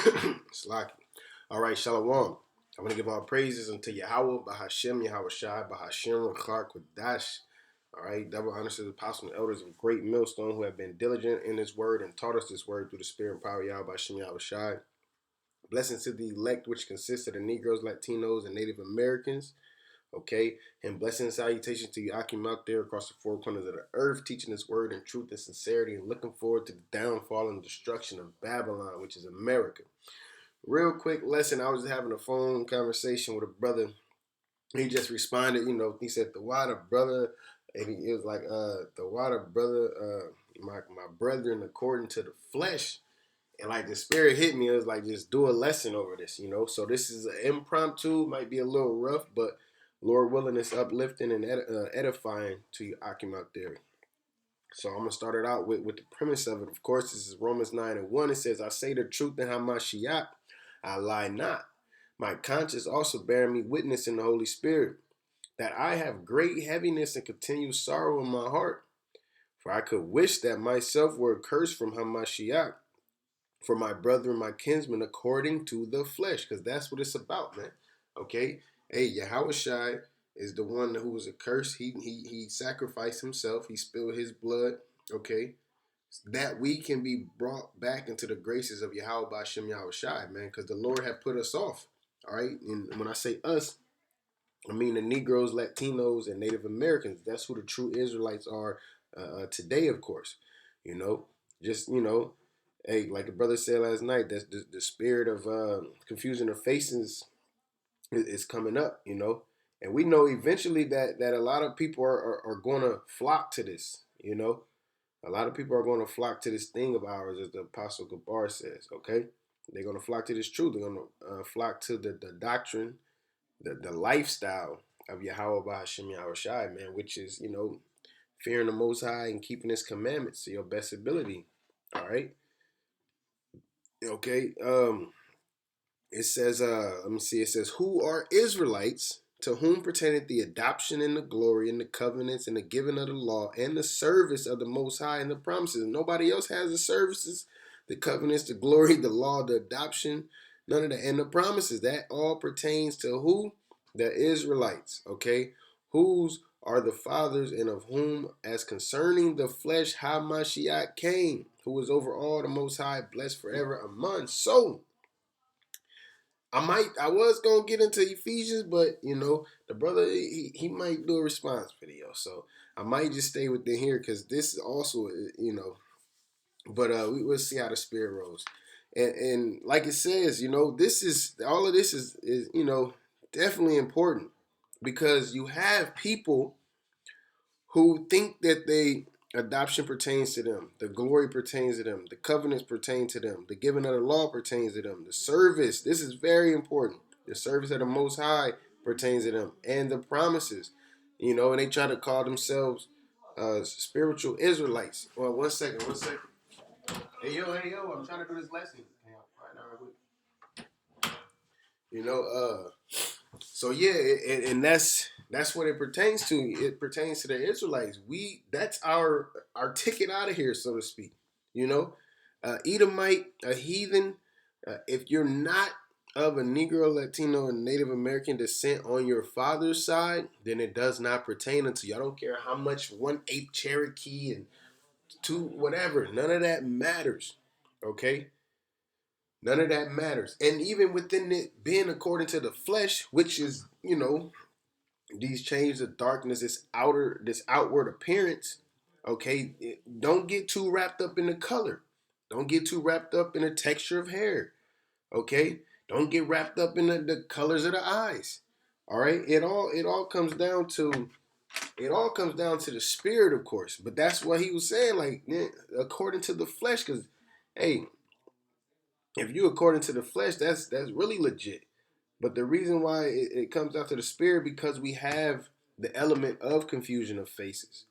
Slaki. All right, Shalom. I want to give all praises unto Yahawah, BAHASHAM, YAHAWASHI, BAHASHAM, RAWCHAA, QADASH. All right, double honors to the apostles and elders of a great millstone who have been diligent in this word and taught us this word through the spirit and power of Yahweh, BAHASHAM, YAHAWASHI. Blessings to the elect, which consists of the Negroes, Latinos, and Native Americans. Okay, and blessing and salutations to you, Akim, out there across the four corners of the earth, teaching this word in truth and sincerity, and looking forward to the downfall and destruction of Babylon, which is America. Real quick lesson. I was having a phone conversation with a brother. He just responded, he said, the water brother, and it was like, the water brother, my brethren according to the flesh. And like the spirit hit me. It was like, just do a lesson over this. So this is an impromptu, might be a little rough, but Lord willing, it's uplifting and edifying to you, Akim, out there. So I'm going to start it out with the premise of it. Of course, this is Romans 9:1. It says, I say the truth in Hamashiach, I lie not. My conscience also bearing me witness in the Holy Spirit, that I have great heaviness and continued sorrow in my heart. For I could wish that myself were accursed from Hamashiach, for my brother and my kinsman according to the flesh. Because that's what it's about, man. Okay? Hey, Yahawashi is the one who was accursed. He sacrificed himself. He spilled his blood. Okay? That we can be brought back into the graces of Yahweh BAHASHAM YAHAWASHI, man, because the Lord had put us off. All right? And when I say us, I mean the Negroes, Latinos, and Native Americans. That's who the true Israelites are today, of course. Hey, like the brother said last night, that's the spirit of confusion of faces is coming up, And we know eventually that a lot of people are going to flock to this. A lot of people are going to flock to this thing of ours, as the Apostle Gabar says, okay? They're going to flock to this truth. They're going to flock to the doctrine, the lifestyle of Yahweh BAHASHAM YAHAWASHI, man, which is, fearing the Most High and keeping His commandments to your best ability, all right? Okay, it says, let me see, it says, who are Israelites, to whom pertaineth the adoption and the glory and the covenants and the giving of the law and the service of the Most High and the promises. Nobody else has the services, the covenants, the glory, the law, the adoption, none of that. And the promises, that all pertains to who? The Israelites, okay? Whose are the fathers, and of whom, as concerning the flesh, Hamashiach came, who is over all, the Most High, blessed forever. Amen. So, I was gonna get into Ephesians, but the brother he might do a response video, so I might just stay within here because this is also but we'll see how the spirit rolls, and like it says, this is all of this is definitely important because you have people who think that adoption pertains to them, the glory pertains to them, the covenants pertain to them, the giving of the law pertains to them, the service, this is very important, the service of the Most High pertains to them, and the promises, and they try to call themselves spiritual Israelites. Well, one second. Hey yo, I'm trying to do this lesson. So yeah, and that's what it pertains to. It pertains to the Israelites. That's our ticket out of here, so to speak. Edomite, a heathen. If you're not of a Negro, Latino, and Native American descent on your father's side, then it does not pertain unto you. I don't care how much 1/8 Cherokee and 2 whatever. None of that matters. Okay. None of that matters. And even within it being according to the flesh, which is, these changes of darkness, this outward appearance, okay, don't get too wrapped up in the color. Don't get too wrapped up in the texture of hair. Okay? Don't get wrapped up in the colors of the eyes. All right? It all comes down to the spirit, of course. But that's what he was saying, like, according to the flesh, because hey, if you according to the flesh, that's really legit. But the reason why it comes out to the spirit, because we have the element of confusion of faces.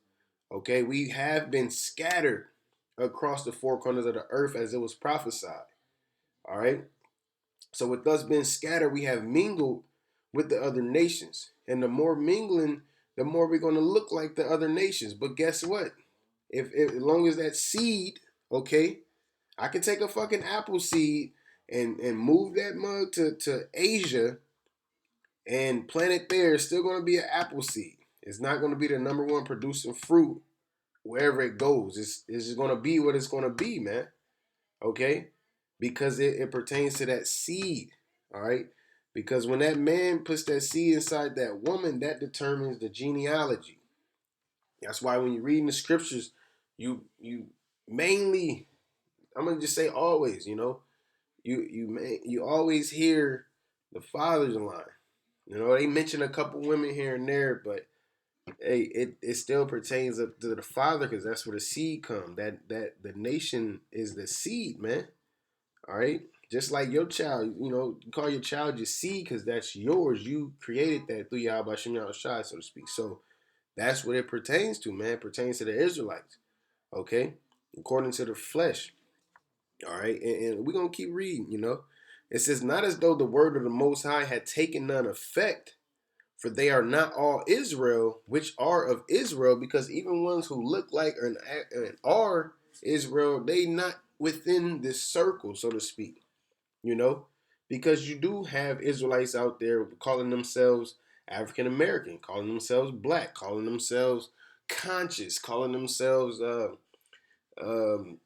Okay, we have been scattered across the four corners of the earth as it was prophesied. All right. So with us being scattered, we have mingled with the other nations. And the more mingling, the more we're going to look like the other nations. But guess what? If as long as that seed, okay, I can take a fucking apple seed and move that mug to Asia and plant it there, it's still going to be an apple seed. It's not going to be the number one producing fruit wherever it goes. It's just going to be what it's going to be, man. Okay? Because it pertains to that seed. All right? Because when that man puts that seed inside that woman, that determines the genealogy. That's why when you're reading the scriptures, you mainly, I'm gonna just say always, you always hear the father's line. They mention a couple women here and there, but hey, it still pertains to the father because that's where the seed comes. That the nation is the seed, man. All right, just like your child, you call your child your seed because that's yours. You created that through YAHAWASHI, YAHAWASHI, so to speak. So that's what it pertains to, man. It pertains to the Israelites, okay, according to the flesh. All right, and we're gonna keep reading. It says, not as though the word of the Most High had taken none effect, for they are not all Israel, which are of Israel, because even ones who look like and are Israel, they not within this circle, so to speak, because you do have Israelites out there calling themselves African American, calling themselves black, calling themselves conscious, calling themselves um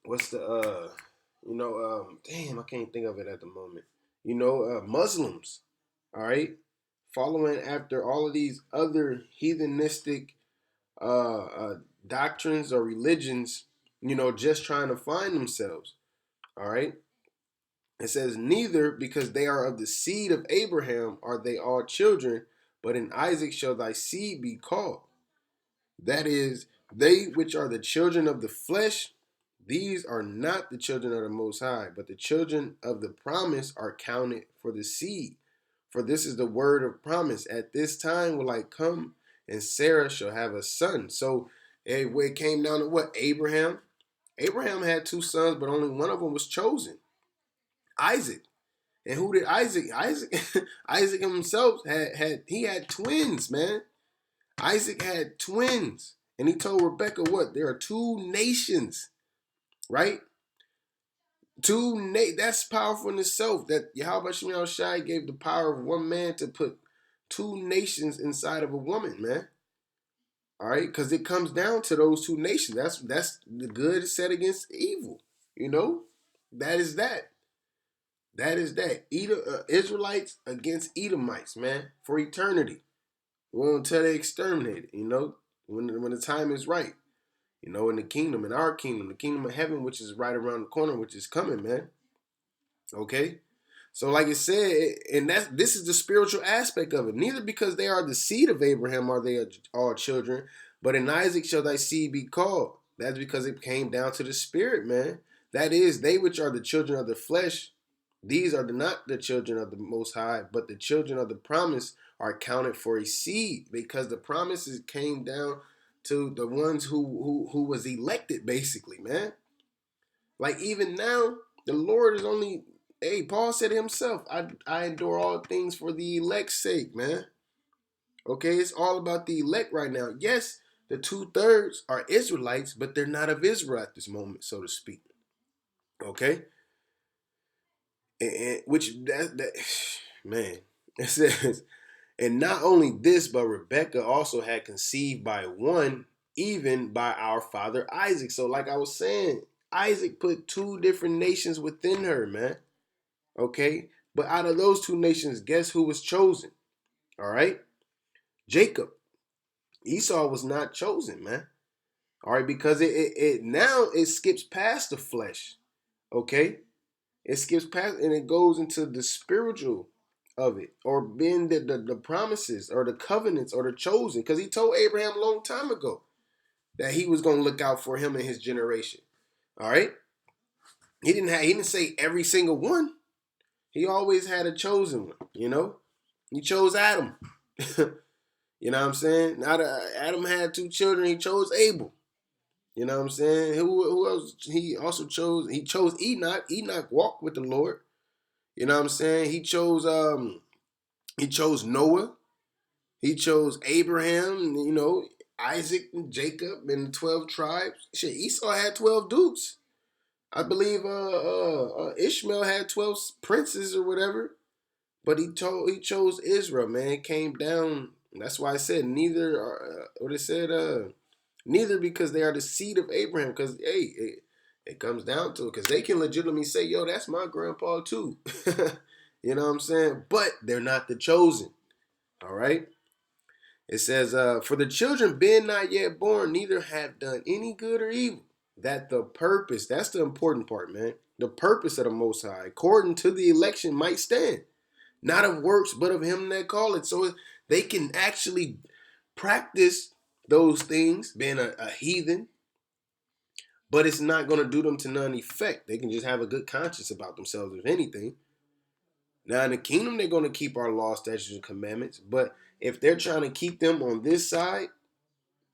what's the damn, I can't think of it at the moment. Muslims, all right, following after all of these other heathenistic doctrines or religions, just trying to find themselves. All right. It says, neither because they are of the seed of Abraham are they all children, but in Isaac shall thy seed be called. That is, they which are the children of the flesh, these are not the children of the Most High, but the children of the promise are counted for the seed. For this is the word of promise. At this time will I come, and Sarah shall have a son. So it came down to what? Abraham. Abraham had two sons, but only one of them was chosen. Isaac. And who did Isaac? Isaac himself had twins, man. Isaac had twins. And he told Rebekah what? There are two nations, right? That's powerful in itself. That YAHAWASHI gave the power of one man to put two nations inside of a woman, man. All right, because it comes down to those two nations. That's the good set against evil. That is that. That is that. Israelites against Edomites, man, for eternity. Until they exterminate it. When the time is right. In the kingdom, in our kingdom, the kingdom of heaven, which is right around the corner, which is coming, man. Okay? So like it said, and this is the spiritual aspect of it. Neither because they are the seed of Abraham are they all children, but in Isaac shall thy seed be called. That's because it came down to the spirit, man. That is, they which are the children of the flesh, these are not the children of the Most High, but the children of the promise are counted for a seed, because the promises came down to the ones who was elected, basically, man. Like even now, the Lord is only. Hey, Paul said himself, I endure all things for the elect's sake, man. Okay, it's all about the elect right now. Yes, the 2/3 are Israelites, but they're not of Israel at this moment, so to speak. Okay, and which that man, it says, and not only this, but Rebekah also had conceived by one, even by our father Isaac. So, like I was saying, Isaac put two different nations within her, man. Okay, but out of those two nations, guess who was chosen? All right, Jacob. Esau was not chosen, man. All right, because it now it skips past the flesh. Okay, it skips past and it goes into the spiritual of it, or being the promises or the covenants or the chosen. Because he told Abraham a long time ago that he was going to look out for him and his generation. All right, he didn't say every single one. He always had a chosen one. He chose Adam. You know what I'm saying? Now that Adam had two children, he chose Abel. You know what I'm saying? Who else? He chose Enoch. Enoch walked with the Lord. You know what I'm saying? He chose Noah. He chose Abraham, Isaac and Jacob and the 12 tribes. Shit, Esau had 12 dukes. I believe Ishmael had 12 princes or whatever, but he chose Israel, man. It came down. That's why I said neither are what it said neither because they are the seed of Abraham. Because hey, it comes down to it. Because they can legitimately say, "Yo, that's my grandpa too." You know what I'm saying? But they're not the chosen. All right. It says, "For the children being not yet born, neither have done any good or evil." That the purpose, that's the important part, man. The purpose of the Most High, according to the election, might stand. Not of works, but of him that calleth. So they can actually practice those things, being a heathen, but it's not going to do them to none effect. They can just have a good conscience about themselves, if anything. Now, in the kingdom, they're going to keep our law, statutes, and commandments. But if they're trying to keep them on this side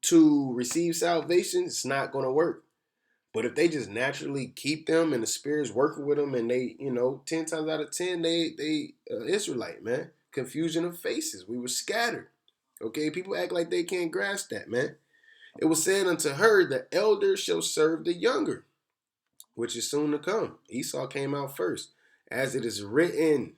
to receive salvation, it's not going to work. But if they just naturally keep them and the Spirit's working with them and they, 10 times out of 10, they Israelite, man. Confusion of faces. We were scattered. Okay, people act like they can't grasp that, man. It was said unto her, the elder shall serve the younger, which is soon to come. Esau came out first. As it is written,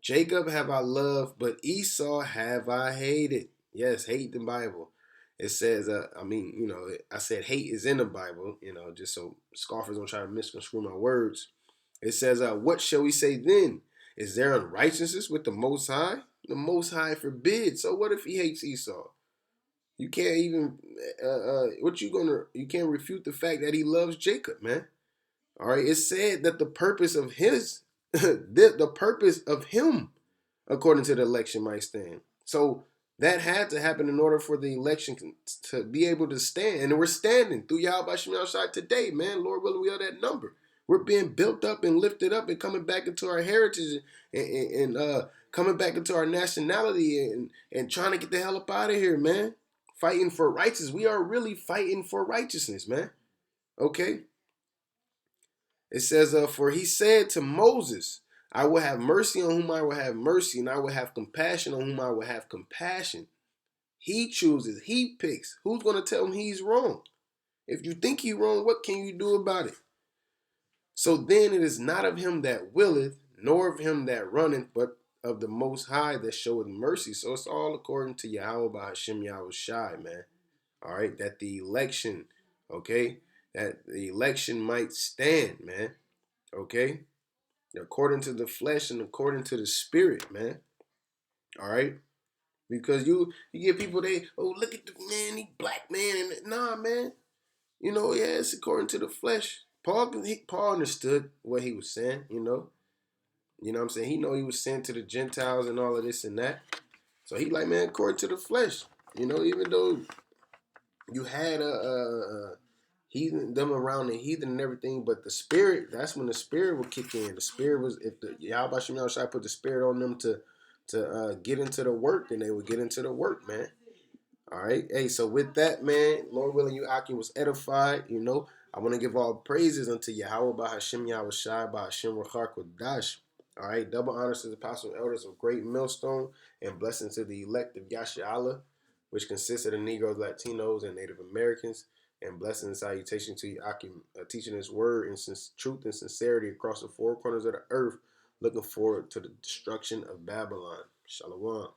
Jacob have I loved, but Esau have I hated. Yes, hate the Bible. It says, I said hate is in the Bible, just so scoffers don't try to misconstrue my words. It says, what shall we say then? Is there unrighteousness with the Most High? The Most High forbid. So what if he hates Esau? You can't even, you can't refute the fact that he loves Jacob, man. All right, it said that the purpose of the purpose of him, according to the election, might stand. So that had to happen in order for the election to be able to stand. And we're standing through YAHAWASHI today, man. Lord willing, we are that number. We're being built up and lifted up and coming back into our heritage and coming back into our nationality and trying to get the hell up out of here, man. Fighting for righteousness. We are really fighting for righteousness, man. Okay? It says, for he said to Moses, I will have mercy on whom I will have mercy, and I will have compassion on whom I will have compassion. He chooses, he picks. Who's going to tell him he's wrong? If you think he's wrong, what can you do about it? So then it is not of him that willeth, nor of him that runneth, but of the Most High that showeth mercy. So it's all according to Yahawah, BAHASHAM, YAHAWASHI, man. All right, that the election, okay, that the election might stand, man. Okay, according to the flesh and according to the spirit, man. All right, because you get people look at the man, he black man, and nah, man. Yeah, it's according to the flesh. Paul understood what he was saying. What I'm saying. He know he was sent to the Gentiles and all of this and that. So he like, man, according to the flesh. Even though you had a heathen, them around the heathen and everything, but the spirit, that's when the spirit will kick in. The spirit was, if the Yahawah put the spirit on them to get into the work, then they would get into the work, man. All right. Hey, so with that, man, Lord willing, you Aki was edified. I want to give all praises unto Yahawah, BAHASHAM, YAHAWASHI, BAHASHAM, QADASH. All right. Double honors to the apostles and elders of Great Millstone, and blessings to the elect of Yasharahla, which consists of the Negroes, Latinos, and Native Americans. And blessings and salutation to you, Aki, teaching his word in truth and sincerity across the four corners of the earth, looking forward to the destruction of Babylon. Shalom.